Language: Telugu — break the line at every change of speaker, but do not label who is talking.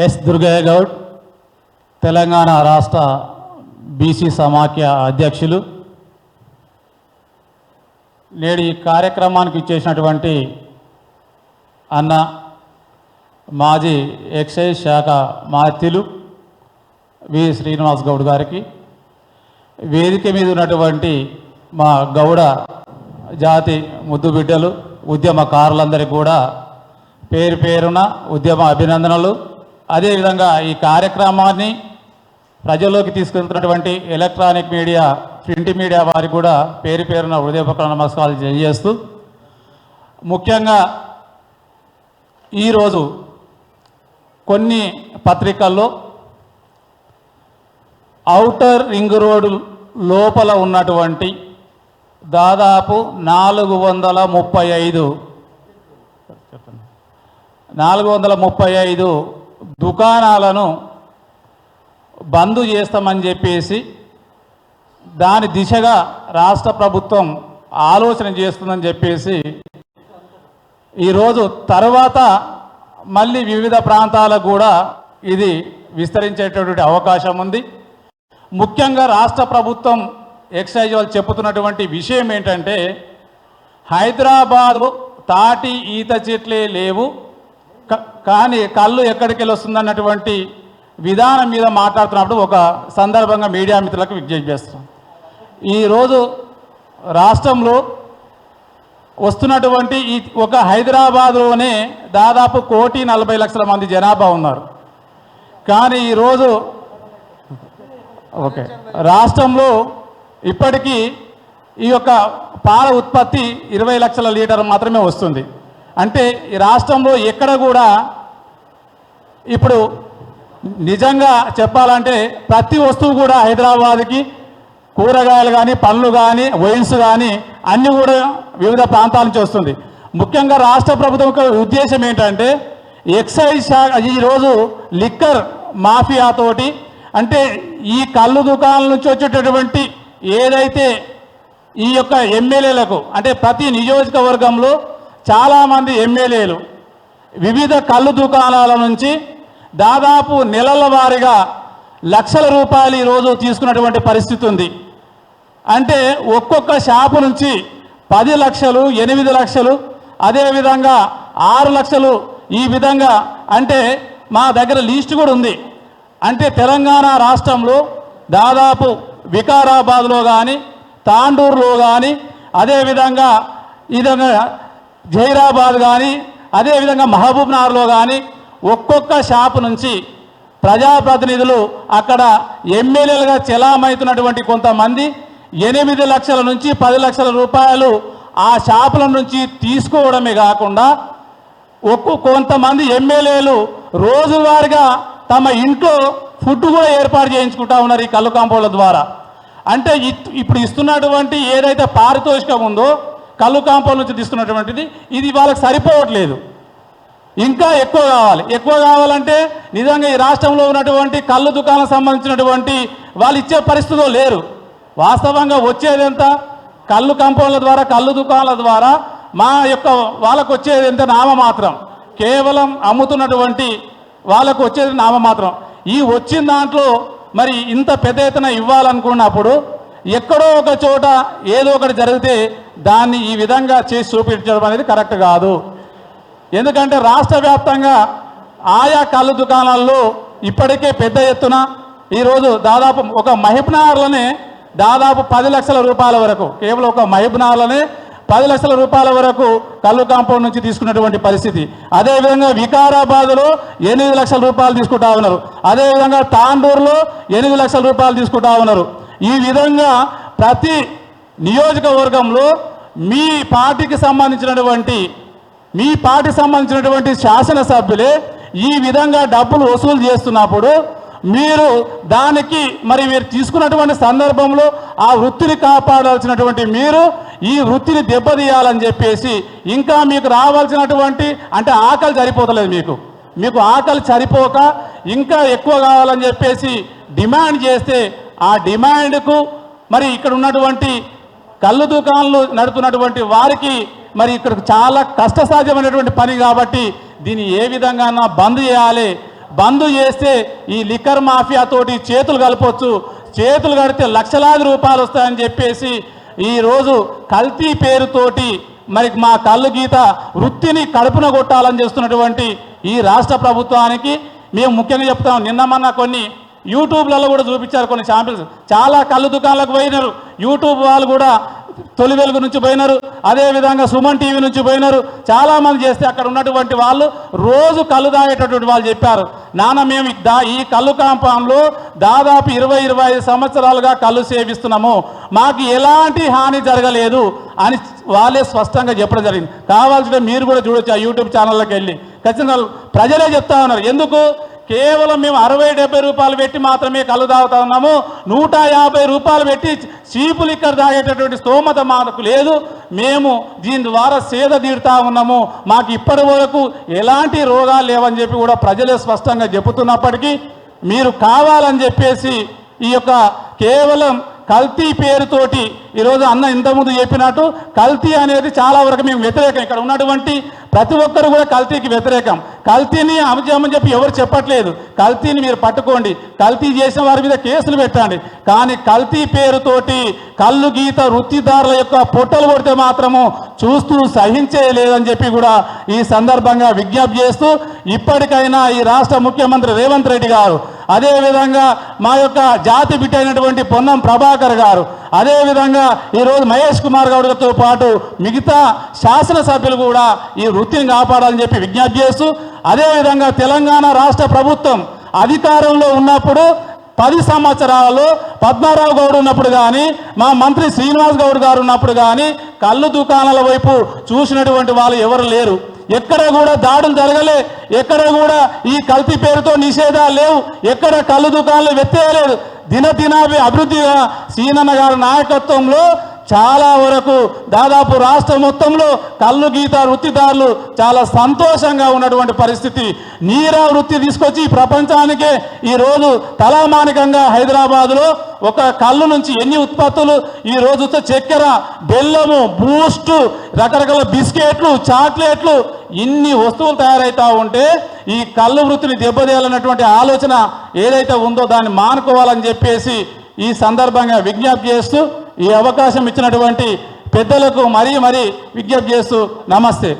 ఎస్ దుర్గయ్య గౌడ్, తెలంగాణ రాష్ట్ర బీసీ సమాఖ్య అధ్యక్షులు. నేడు ఈ కార్యక్రమానికి ఇచ్చేసినటువంటి అన్న మాజీ ఎక్సైజ్ శాఖ మాత్యులు వి శ్రీనివాస్ గౌడ్ గారికి, వేదిక మీద ఉన్నటువంటి మా గౌడ జాతి ముద్దు బిడ్డలు ఉద్యమకారులందరికీ కూడా పేరు పేరున ఉద్యమ అభినందనలు. అదేవిధంగా ఈ కార్యక్రమాన్ని ప్రజల్లోకి తీసుకెళ్తున్నటువంటి ఎలక్ట్రానిక్ మీడియా, ప్రింట్ మీడియా వారికి కూడా పేరు పేరున హృదయపూర్వక నమస్కారాలు తెలియజేస్తూ, ముఖ్యంగా ఈరోజు కొన్ని పత్రికల్లో ఔటర్ రింగ్ రోడ్డు లోపల ఉన్నటువంటి దాదాపు 435 దుకాణాలను బంద్ చేస్తామని చెప్పేసి దాని దిశగా రాష్ట్ర ప్రభుత్వం ఆలోచన చేస్తుందని చెప్పేసి ఈరోజు తర్వాత మళ్ళీ వివిధ ప్రాంతాలకు కూడా ఇది విస్తరించేటటువంటి అవకాశం ఉంది. ముఖ్యంగా రాష్ట్ర ప్రభుత్వం ఎక్సైజ్ వాళ్ళు చెప్పుతున్నటువంటి విషయం ఏంటంటే, హైదరాబాద్ తాటి ఈత చెట్లే లేవు కానీ కళ్ళు ఎక్కడికి వెళ్ళి వస్తుందన్నటువంటి విధానం మీద మాట్లాడుతున్నప్పుడు ఒక సందర్భంగా మీడియా మిత్రులకు విజ్ఞప్తి చేస్తాం. ఈరోజు రాష్ట్రంలో వస్తున్నటువంటి ఈ ఒక హైదరాబాద్లోనే దాదాపు 1,40,00,000 మంది జనాభా ఉన్నారు. కానీ ఈరోజు రాష్ట్రంలో ఇప్పటికీ ఈ యొక్క పాల ఉత్పత్తి 20 లక్షల లీటర్ మాత్రమే వస్తుంది. అంటే ఈ రాష్ట్రంలో ఎక్కడ కూడా ఇప్పుడు నిజంగా చెప్పాలంటే ప్రతి వస్తువు కూడా హైదరాబాద్కి కూరగాయలు కానీ, పండ్లు కానీ, వైన్స్ కానీ అన్నీ కూడా వివిధ ప్రాంతాల నుంచి వస్తుంది. ముఖ్యంగా రాష్ట్ర ప్రభుత్వం యొక్క ఉద్దేశం ఏంటంటే, ఎక్సైజ్ శాఖ ఈరోజు లిక్కర్ మాఫియాతోటి, అంటే ఈ కళ్ళు దుకాణాల నుంచి వచ్చేటటువంటి ఏదైతే ఈ యొక్క ఎమ్మెల్యేలకు, అంటే ప్రతి నియోజకవర్గంలో చాలామంది ఎమ్మెల్యేలు వివిధ కళ్ళు దుకాణాల నుంచి దాదాపు నెలల వారీగా లక్షల రూపాయలు ఈరోజు తీసుకున్నటువంటి పరిస్థితి ఉంది. అంటే ఒక్కొక్క షాపు నుంచి 10 లక్షలు, 8 లక్షలు, అదేవిధంగా 6 లక్షలు, ఈ విధంగా అంటే మా దగ్గర లిస్ట్ కూడా ఉంది. అంటే తెలంగాణ రాష్ట్రంలో దాదాపు వికారాబాద్లో కానీ, తాండూరులో కానీ, అదేవిధంగా విధంగా జైరాబాద్ కానీ, అదేవిధంగా మహబూబ్నగర్లో కానీ ఒక్కొక్క షాపు నుంచి ప్రజాప్రతినిధులు అక్కడ ఎమ్మెల్యేలుగా చెలామవుతున్నటువంటి కొంతమంది 8 లక్షల నుంచి 10 లక్షల రూపాయలు ఆ షాపుల నుంచి తీసుకోవడమే కాకుండా కొంతమంది ఎమ్మెల్యేలు రోజువారీగా తమ ఇంట్లో ఫుడ్ కూడా ఏర్పాటు చేయించుకుంటా ఉన్నారు ఈ కళ్ళు కాంపౌండ్ల ద్వారా. అంటే ఇప్పుడు ఇస్తున్నటువంటి ఏదైతే పారితోషికం ఉందో కళ్ళు కాంపౌండ్ నుంచి తీసుకున్నటువంటిది ఇది వాళ్ళకి సరిపోవట్లేదు, ఇంకా ఎక్కువ కావాలి. ఎక్కువ కావాలంటే నిజంగా ఈ రాష్ట్రంలో ఉన్నటువంటి కళ్ళు దుకాణాలకు సంబంధించినటువంటి వాళ్ళు ఇచ్చే పరిస్థితిలో లేరు. వాస్తవంగా వచ్చేది ఎంత? కళ్ళు కాంపౌండ్ల ద్వారా, కళ్ళు దుకాణాల ద్వారా మా యొక్క వాళ్ళకు వచ్చేది ఎంత? నామమాత్రం. కేవలం అమ్ముతున్నటువంటి వాళ్ళకు వచ్చేది నామమాత్రం. ఈ వచ్చిన దాంట్లో మరి ఇంత పెద్ద ఎత్తున ఇవ్వాలనుకున్నప్పుడు ఎక్కడో ఒక చోట ఏదో ఒకటి జరిగితే దాన్ని ఈ విధంగా చేసి చూపించడం అనేది కరెక్ట్ కాదు. ఎందుకంటే రాష్ట్ర వ్యాప్తంగా ఆయా కళ్ళు దుకాణాల్లో ఇప్పటికే పెద్ద ఎత్తున ఈరోజు దాదాపు ఒక మహబూబ్నగర్లోనే దాదాపు 10 లక్షల రూపాయల వరకు, కేవలం ఒక మహబూబ్నగర్లోనే 10 లక్షల రూపాయల వరకు కళ్ళు కాంపౌండ్ నుంచి తీసుకున్నటువంటి పరిస్థితి. అదేవిధంగా వికారాబాద్లో 8 లక్షల రూపాయలు తీసుకుంటా ఉన్నారు. అదేవిధంగా తాండూరులో 8 లక్షల రూపాయలు తీసుకుంటా ఉన్నారు. ఈ విధంగా ప్రతి నియోజకవర్గంలో మీ పార్టీకి సంబంధించినటువంటి శాసనసభ్యులే ఈ విధంగా డబ్బులు వసూలు చేస్తున్నప్పుడు మీరు దానికి మీరు తీసుకున్నటువంటి సందర్భంలో ఆ వృత్తిని కాపాడాల్సినటువంటి మీరు ఈ వృత్తిని దెబ్బతీయాలని చెప్పేసి ఇంకా మీకు రావాల్సినటువంటి, అంటే ఆకలి సరిపోతలేదు, మీకు ఆకలి సరిపోక ఇంకా ఎక్కువ కావాలని చెప్పేసి డిమాండ్ చేస్తే ఆ డిమాండ్కు ఇక్కడ ఉన్నటువంటి కళ్ళు దుకాణాలు నడుపుతున్నటువంటి వారికి ఇక్కడ చాలా కష్టసాధ్యమైనటువంటి పని కాబట్టి దీన్ని ఏ విధంగా బంద్ చేయాలి. బంద్ చేస్తే ఈ లిక్కర్ మాఫియాతోటి చేతులు కలపొచ్చు, చేతులు కడితే లక్షలాది రూపాయలు వస్తాయని చెప్పేసి ఈరోజు కల్తీ పేరుతోటి మరి మా కళ్ళు గీత వృత్తిని కడుపున కొట్టాలని చేస్తున్నటువంటి ఈ రాష్ట్ర ప్రభుత్వానికి మేము ముఖ్యంగా చెప్తాం. నిన్న మొన్న కొన్ని యూట్యూబ్లలో కూడా చూపించారు కొన్ని శాంపిల్స్. చాలా కళ్ళు దుకాణాలకు పోయినారు, యూట్యూబ్ వాళ్ళు కూడా తొలి వెలుగు నుంచి పోయినారు, అదేవిధంగా సుమన్ టీవీ నుంచి పోయినారు. చాలామంది చేస్తే అక్కడ ఉన్నటువంటి వాళ్ళు రోజు కళ్ళు తాగేటటువంటి వాళ్ళు చెప్పారు, నాన్న మేము ఈ కళ్ళు కాంపౌండ్లో దాదాపు 20-25 సంవత్సరాలుగా కళ్ళు సేవిస్తున్నాము, మాకు ఎలాంటి హాని జరగలేదు అని వాళ్ళే స్పష్టంగా చెప్పడం జరిగింది. కావాల్సిన మీరు కూడా చూడొచ్చు ఆ యూట్యూబ్ ఛానల్లోకి వెళ్ళి. ఖచ్చితంగా ప్రజలే చెప్తా ఉన్నారు. ఎందుకు కేవలం మేము 60-70 రూపాయలు పెట్టి మాత్రమే కళ్ళు తాగుతా ఉన్నాము, 150 రూపాయలు పెట్టి చీపు లిక్కర్ తాగేటటువంటి స్తోమత మాకు లేదు, మేము దీని ద్వారా సేద తీరుతా ఉన్నాము, మాకు ఇప్పటి వరకు ఎలాంటి రోగాలు లేవని చెప్పి కూడా ప్రజలే స్పష్టంగా చెబుతున్నప్పటికీ మీరు కావాలని చెప్పేసి ఈ యొక్క కేవలం కల్తీ పేరుతోటి ఈరోజు అన్న ఇంతకుముందు చెప్పినట్టు కల్తీ అనేది చాలా వరకు మేము వ్యతిరేకం. ఇక్కడ ఉన్నటువంటి ప్రతి ఒక్కరు కూడా కల్తీకి వ్యతిరేకం. కల్తీని అమజమని చెప్పి ఎవరు చెప్పట్లేదు. కల్తీని మీరు పట్టుకోండి, కల్తీ చేసిన వారి మీద కేసులు పెట్టండి. కానీ కల్తీ పేరుతోటి కళ్ళు గీత వృత్తిదారుల యొక్క పొట్టలు కొడితే మాత్రము చూస్తూ సహించేయలేదని చెప్పి కూడా ఈ సందర్భంగా విజ్ఞప్తి చేస్తూ ఇప్పటికైనా ఈ రాష్ట్ర ముఖ్యమంత్రి రేవంత్ రెడ్డి గారు, అదేవిధంగా మా యొక్క జాతి బిడ్డ అయినటువంటి పొన్నం ప్రభాకర్ గారు, అదేవిధంగా ఈరోజు మహేష్ కుమార్ గౌడ్తో పాటు మిగతా శాసనసభ్యులు కూడా ఈ వృత్తిని కాపాడాలని చెప్పి విజ్ఞప్తి చేస్తూ, అదేవిధంగా తెలంగాణ రాష్ట్ర ప్రభుత్వం అధికారంలో ఉన్నప్పుడు 10 సంవత్సరాలలో పద్మారావు గౌడ్ ఉన్నప్పుడు కానీ మా మంత్రి శ్రీనివాస్ గౌడ్ గారు ఉన్నప్పుడు కానీ కళ్ళు దుకాణాల వైపు చూసినటువంటి వాళ్ళు ఎవరు లేరు. ఎక్కడ కూడా దాడులు జరగలే, ఎక్కడ కూడా ఈ కల్తీ పేరుతో నిషేధాలు లేవు, ఎక్కడ కళ్ళు దుకాణాలు వెత్తేయలేదు. దినదినాభి అభివృద్ధిగా సీనన్న గారి నాయకత్వంలో చాలా వరకు దాదాపు రాష్ట్రం మొత్తంలో కళ్ళు గీత వృత్తిదారులు చాలా సంతోషంగా ఉన్నటువంటి పరిస్థితి. నీరా వృత్తి తీసుకొచ్చి ప్రపంచానికే ఈరోజు తలామానికంగా హైదరాబాదులో ఒక కళ్ళు నుంచి ఎన్ని ఉత్పత్తులు ఈ రోజు చక్కెర, బెల్లము, బూస్టు, రకరకాల బిస్కెట్లు, చాక్లెట్లు, ఇన్ని వస్తువులు తయారవుతూ ఉంటే ఈ కళ్ళు వృత్తిని దెబ్బతీయాలన్నటువంటి ఆలోచన ఏదైతే ఉందో దాన్ని మానుకోవాలని చెప్పేసి ఈ సందర్భంగా విజ్ఞప్తి చేస్తూ ఈ అవకాశం ఇచ్చినటువంటి పెద్దలకు మరీ విజ్ఞప్తి చేస్తూ నమస్తే.